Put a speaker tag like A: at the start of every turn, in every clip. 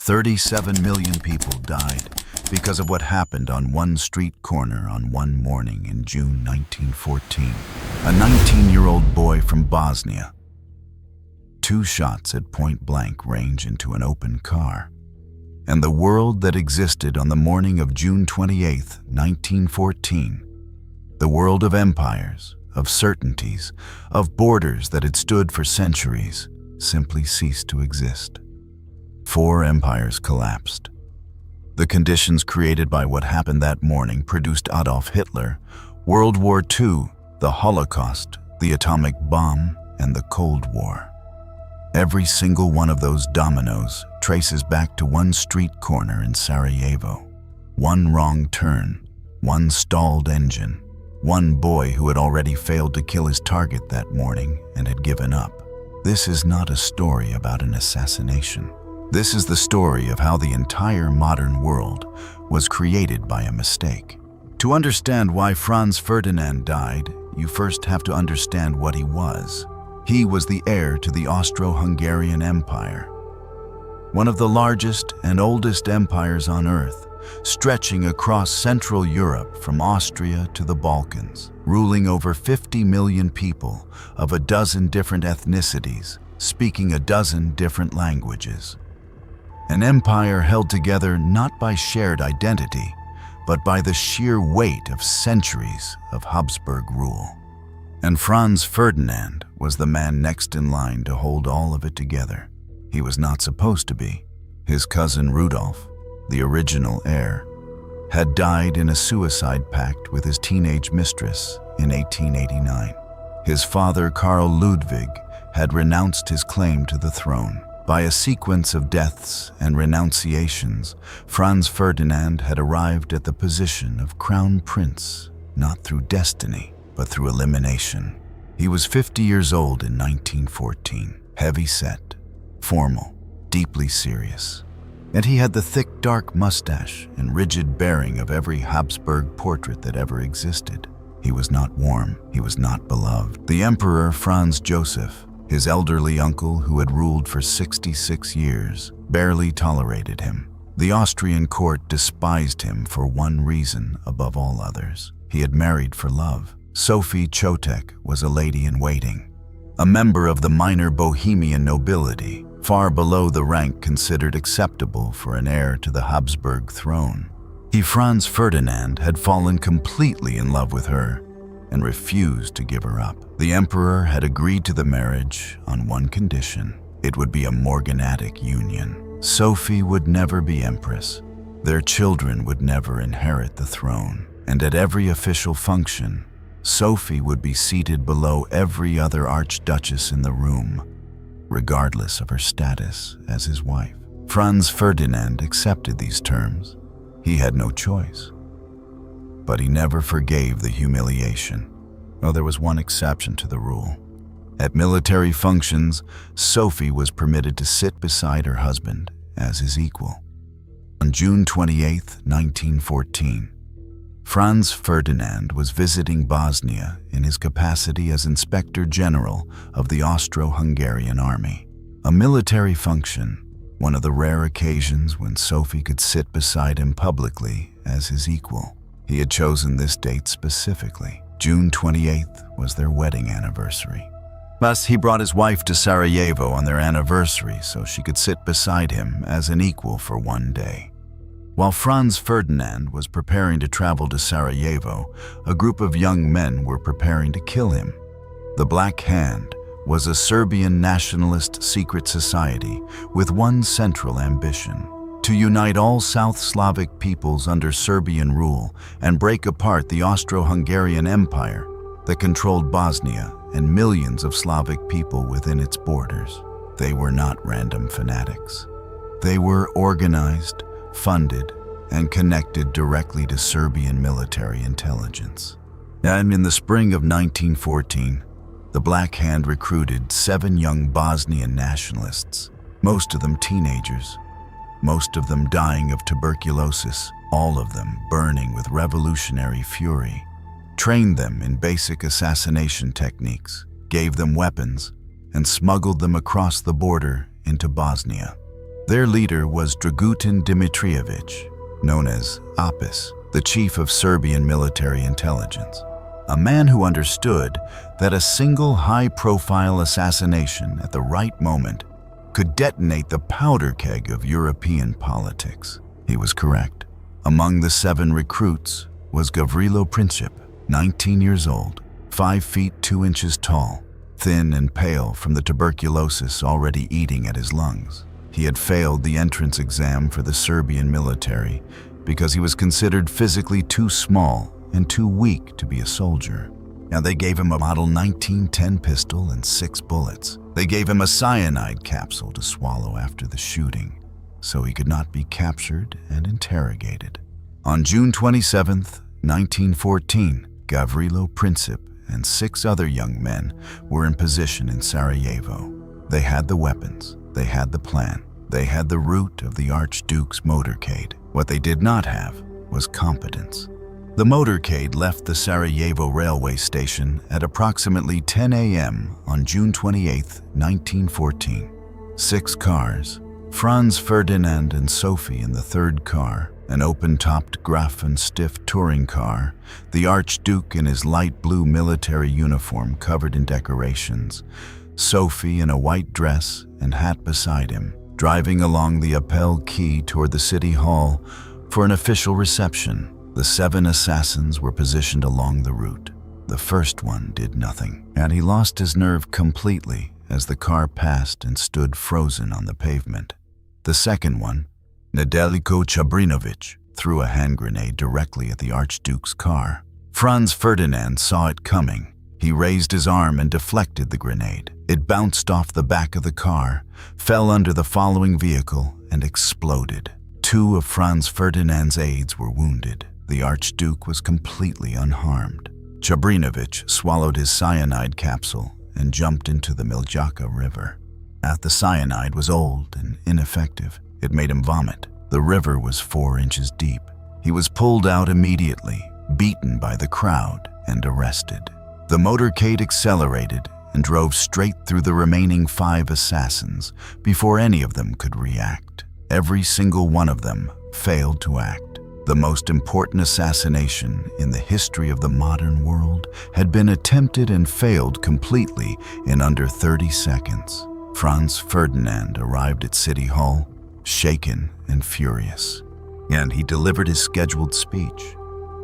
A: 37 million people died because of what happened on one street corner on one morning in June 1914. A 19-year-old boy from Bosnia. 2 shots at point-blank range into an open car. And the world that existed on the morning of June 28, 1914, the world of empires, of certainties, of borders that had stood for centuries, simply ceased to exist. 4 empires collapsed. The conditions created by what happened that morning produced Adolf Hitler, World War II, the Holocaust, the atomic bomb, and the Cold War. Every single one of those dominoes traces back to one street corner in Sarajevo. One wrong turn, one stalled engine, one boy who had already failed to kill his target that morning and had given up. This is not a story about an assassination. This is the story of how the entire modern world was created by a mistake. To understand why Franz Ferdinand died, you first have to understand what he was. He was the heir to the Austro-Hungarian Empire, one of the largest and oldest empires on earth, stretching across Central Europe from Austria to the Balkans, ruling over 50 million people of a dozen different ethnicities, speaking a dozen different languages. An empire held together not by shared identity, but by the sheer weight of centuries of Habsburg rule. And Franz Ferdinand was the man next in line to hold all of it together. He was not supposed to be. His cousin Rudolf, the original heir, had died in a suicide pact with his teenage mistress in 1889. His father, Karl Ludwig, had renounced his claim to the throne. By a sequence of deaths and renunciations, Franz Ferdinand had arrived at the position of crown prince, not through destiny, but through elimination. He was 50 years old in 1914, heavy-set, formal, deeply serious. And he had the thick, dark mustache and rigid bearing of every Habsburg portrait that ever existed. He was not warm, he was not beloved. The Emperor Franz Joseph, his elderly uncle who had ruled for 66 years, barely tolerated him. The Austrian court despised him for one reason above all others. He had married for love. Sophie Chotek was a lady-in-waiting, a member of the minor Bohemian nobility, far below the rank considered acceptable for an heir to the Habsburg throne. Franz Ferdinand had fallen completely in love with her and refused to give her up. The emperor had agreed to the marriage on one condition: it would be a morganatic union. Sophie would never be empress. Their children would never inherit the throne. And at every official function, Sophie would be seated below every other archduchess in the room, regardless of her status as his wife. Franz Ferdinand accepted these terms. He had no choice. But he never forgave the humiliation. Oh, there was one exception to the rule. At military functions, Sophie was permitted to sit beside her husband as his equal. On June 28, 1914, Franz Ferdinand was visiting Bosnia in his capacity as Inspector General of the Austro-Hungarian Army. A military function, one of the rare occasions when Sophie could sit beside him publicly as his equal. He had chosen this date specifically. June 28th was their wedding anniversary. Thus, he brought his wife to Sarajevo on their anniversary so she could sit beside him as an equal for one day. While Franz Ferdinand was preparing to travel to Sarajevo, a group of young men were preparing to kill him. The Black Hand was a Serbian nationalist secret society with one central ambition: to unite all South Slavic peoples under Serbian rule and break apart the Austro-Hungarian Empire that controlled Bosnia and millions of Slavic people within its borders. They were not random fanatics. They were organized, funded, and connected directly to Serbian military intelligence. And in the spring of 1914, the Black Hand recruited 7 young Bosnian nationalists, most of them teenagers, most of them dying of tuberculosis, all of them burning with revolutionary fury, trained them in basic assassination techniques, gave them weapons, and smuggled them across the border into Bosnia. Their leader was Dragutin Dimitrievich, known as Apis, the chief of Serbian military intelligence, a man who understood that a single high-profile assassination at the right moment could detonate the powder keg of European politics. He was correct. Among the 7 recruits was Gavrilo Princip, 19 years old, 5 feet 2 inches tall, thin and pale from the tuberculosis already eating at his lungs. He had failed the entrance exam for the Serbian military because he was considered physically too small and too weak to be a soldier. Now they gave him a Model 1910 pistol and 6 bullets. They gave him a cyanide capsule to swallow after the shooting, so he could not be captured and interrogated. On June 27, 1914, Gavrilo Princip and 6 other young men were in position in Sarajevo. They had the weapons, they had the plan, they had the route of the Archduke's motorcade. What they did not have was competence. The motorcade left the Sarajevo railway station at approximately 10 a.m. on June 28, 1914. 6 cars, Franz Ferdinand and Sophie in the 3rd car, an open-topped Grafenstift touring car, the Archduke in his light blue military uniform covered in decorations, Sophie in a white dress and hat beside him, driving along the Appel Quay toward the City Hall for an official reception. The 7 assassins were positioned along the route. The first one did nothing, and he lost his nerve completely as the car passed and stood frozen on the pavement. The second one, Nedeljko Chabrinovic, threw a hand grenade directly at the Archduke's car. Franz Ferdinand saw it coming. He raised his arm and deflected the grenade. It bounced off the back of the car, fell under the following vehicle, and exploded. 2 of Franz Ferdinand's aides were wounded. The Archduke was completely unharmed. Chabrinovic swallowed his cyanide capsule and jumped into the Miljacka River. The cyanide was old and ineffective. It made him vomit. The river was 4 inches deep. He was pulled out immediately, beaten by the crowd, and arrested. The motorcade accelerated and drove straight through the remaining 5 assassins before any of them could react. Every single one of them failed to act. The most important assassination in the history of the modern world had been attempted and failed completely in under 30 seconds. Franz Ferdinand arrived at City Hall, shaken and furious, and he delivered his scheduled speech.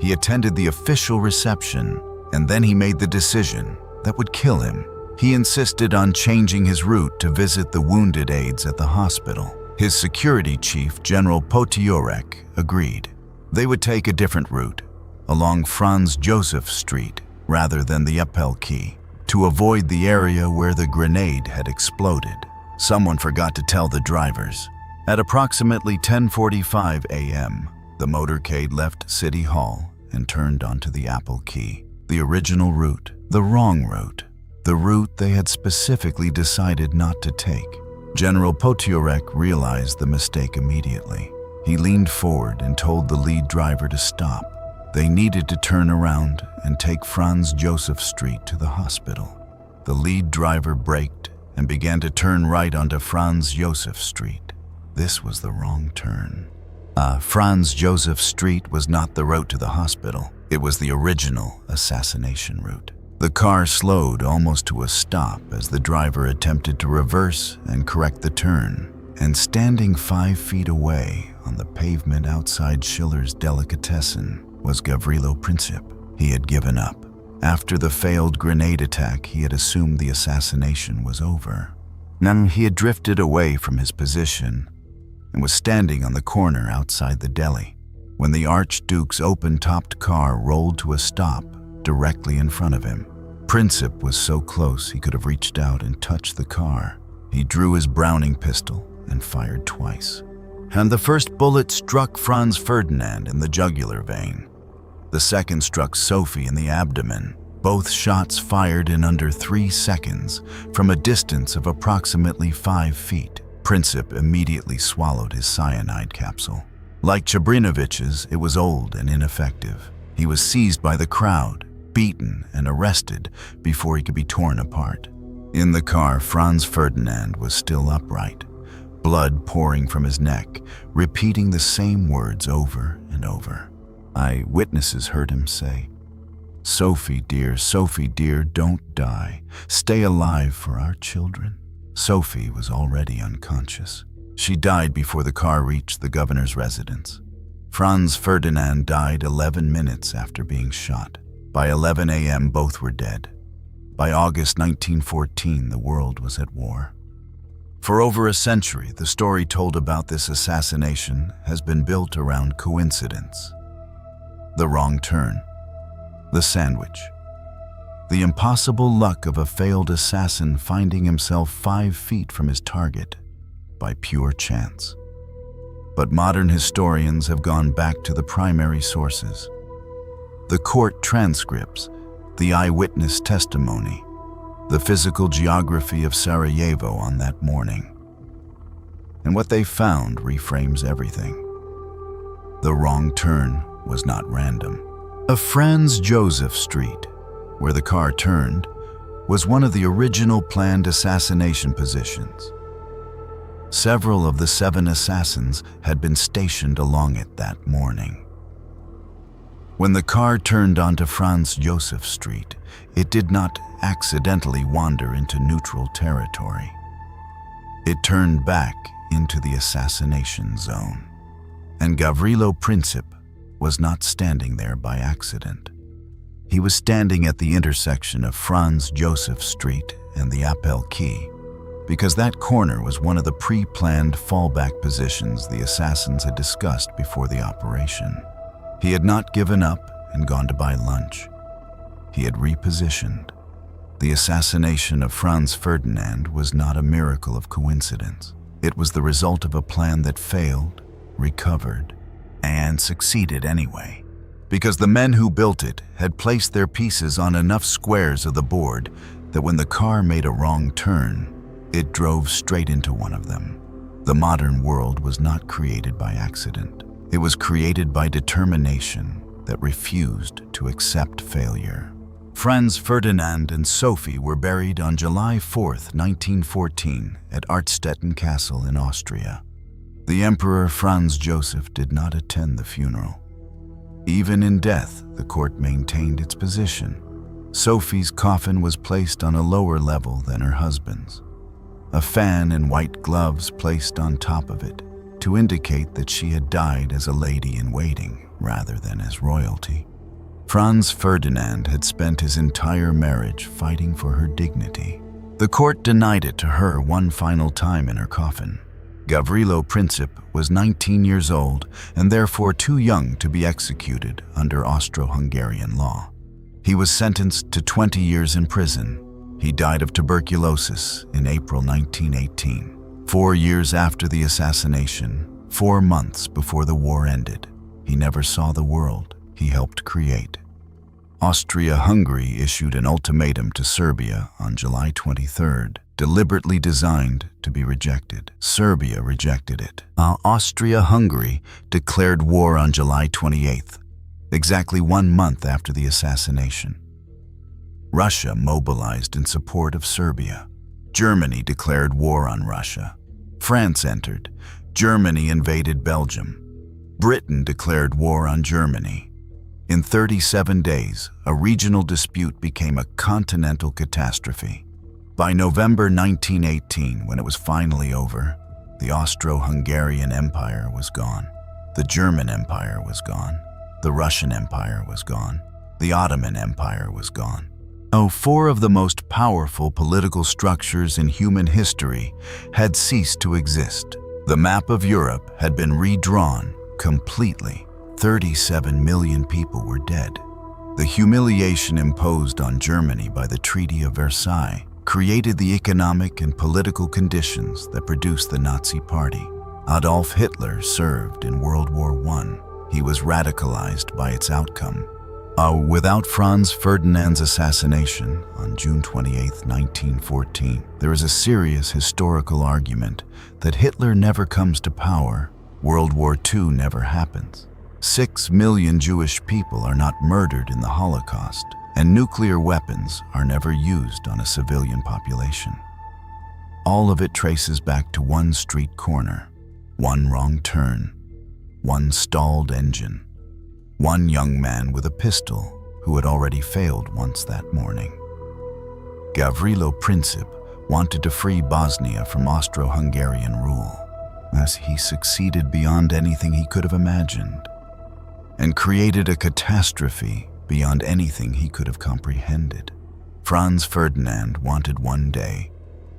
A: He attended the official reception, and then he made the decision that would kill him. He insisted on changing his route to visit the wounded aides at the hospital. His security chief, General Potiorek, agreed. They would take a different route, along Franz Joseph Street rather than the Appel Quay, to avoid the area where the grenade had exploded. Someone forgot to tell the drivers. At approximately 10:45 a.m., the motorcade left City Hall and turned onto the Appel Quay. The original route, the wrong route, the route they had specifically decided not to take. General Potiorek realized the mistake immediately. He leaned forward and told the lead driver to stop. They needed to turn around and take Franz Joseph Street to the hospital. The lead driver braked and began to turn right onto Franz Joseph Street. This was the wrong turn. Franz Joseph Street was not the route to the hospital. It was the original assassination route. The car slowed almost to a stop as the driver attempted to reverse and correct the turn. And standing 5 feet away on the pavement outside Schiller's Delicatessen was Gavrilo Princip. He had given up. After the failed grenade attack, he had assumed the assassination was over. Now he had drifted away from his position and was standing on the corner outside the deli when the Archduke's open-topped car rolled to a stop directly in front of him. Princip was so close he could have reached out and touched the car. He drew his Browning pistol and fired twice. And the first bullet struck Franz Ferdinand in the jugular vein. The second struck Sophie in the abdomen. Both shots fired in under 3 seconds from a distance of approximately 5 feet. Princip immediately swallowed his cyanide capsule. Like Chabrinovic's, it was old and ineffective. He was seized by the crowd, beaten and arrested before he could be torn apart. In the car, Franz Ferdinand was still upright, blood pouring from his neck, repeating the same words over and over. Eyewitnesses heard him say, Sophie dear, don't die. Stay alive for our children." Sophie was already unconscious. She died before the car reached the governor's residence. Franz Ferdinand died 11 minutes after being shot. By 11 a.m., both were dead. By August 1914, the world was at war. For over a century, the story told about this assassination has been built around coincidence. The wrong turn, the sandwich, the impossible luck of a failed assassin finding himself 5 feet from his target by pure chance. But modern historians have gone back to the primary sources: the court transcripts, the eyewitness testimony, the physical geography of Sarajevo on that morning. And what they found reframes everything. The wrong turn was not random. A Franz Joseph Street, where the car turned, was one of the original planned assassination positions. Several of the 7 assassins had been stationed along it that morning. When the car turned onto Franz Joseph Street, it did not accidentally wander into neutral territory. It turned back into the assassination zone. And Gavrilo Princip was not standing there by accident. He was standing at the intersection of Franz Joseph Street and the Appel Quay, because that corner was one of the pre-planned fallback positions the assassins had discussed before the operation. He had not given up and gone to buy lunch. He had repositioned. The assassination of Franz Ferdinand was not a miracle of coincidence. It was the result of a plan that failed, recovered, and succeeded anyway, because the men who built it had placed their pieces on enough squares of the board that when the car made a wrong turn, it drove straight into one of them. The modern world was not created by accident. It was created by determination that refused to accept failure. Franz Ferdinand and Sophie were buried on July 4, 1914, at Artstetten Castle in Austria. The Emperor Franz Joseph did not attend the funeral. Even in death, the court maintained its position. Sophie's coffin was placed on a lower level than her husband's. A fan and white gloves placed on top of it to indicate that she had died as a lady-in-waiting rather than as royalty. Franz Ferdinand had spent his entire marriage fighting for her dignity. The court denied it to her one final time in her coffin. Gavrilo Princip was 19 years old and therefore too young to be executed under Austro-Hungarian law. He was sentenced to 20 years in prison. He died of tuberculosis in April 1918, 4 years after the assassination, 4 months before the war ended. He never saw the world he helped create. Austria-Hungary issued an ultimatum to Serbia on July 23rd, deliberately designed to be rejected. Serbia rejected it. Austria-Hungary declared war on July 28th, exactly 1 month after the assassination. Russia mobilized in support of Serbia. Germany declared war on Russia. France entered. Germany invaded Belgium. Britain declared war on Germany. In 37 days, a regional dispute became a continental catastrophe. By November 1918, when it was finally over, the Austro-Hungarian Empire was gone. The German Empire was gone. The Russian Empire was gone. The Ottoman Empire was gone. 4 of the most powerful political structures in human history had ceased to exist. The map of Europe had been redrawn completely. 37 million people were dead. The humiliation imposed on Germany by the Treaty of Versailles created the economic and political conditions that produced the Nazi Party. Adolf Hitler served in World War I. He was radicalized by its outcome. Without Franz Ferdinand's assassination on June 28, 1914, there is a serious historical argument that Hitler never comes to power, World War II never happens. 6 million Jewish people are not murdered in the Holocaust, and nuclear weapons are never used on a civilian population. All of it traces back to one street corner, one wrong turn, one stalled engine, one young man with a pistol who had already failed once that morning. Gavrilo Princip wanted to free Bosnia from Austro-Hungarian rule, as he succeeded beyond anything he could have imagined, and created a catastrophe beyond anything he could have comprehended. Franz Ferdinand wanted one day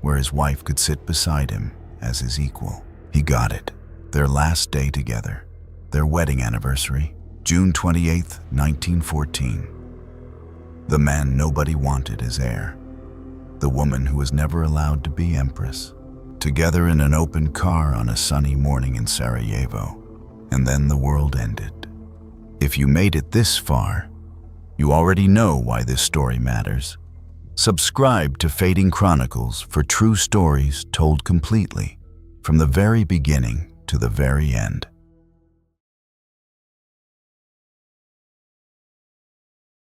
A: where his wife could sit beside him as his equal. He got it. Their last day together, their wedding anniversary, June 28, 1914. The man nobody wanted as heir, the woman who was never allowed to be Empress, together in an open car on a sunny morning in Sarajevo, and then the world ended. If you made it this far, you already know why this story matters. Subscribe to Fading Chronicles for true stories told completely, from the very beginning to the very end.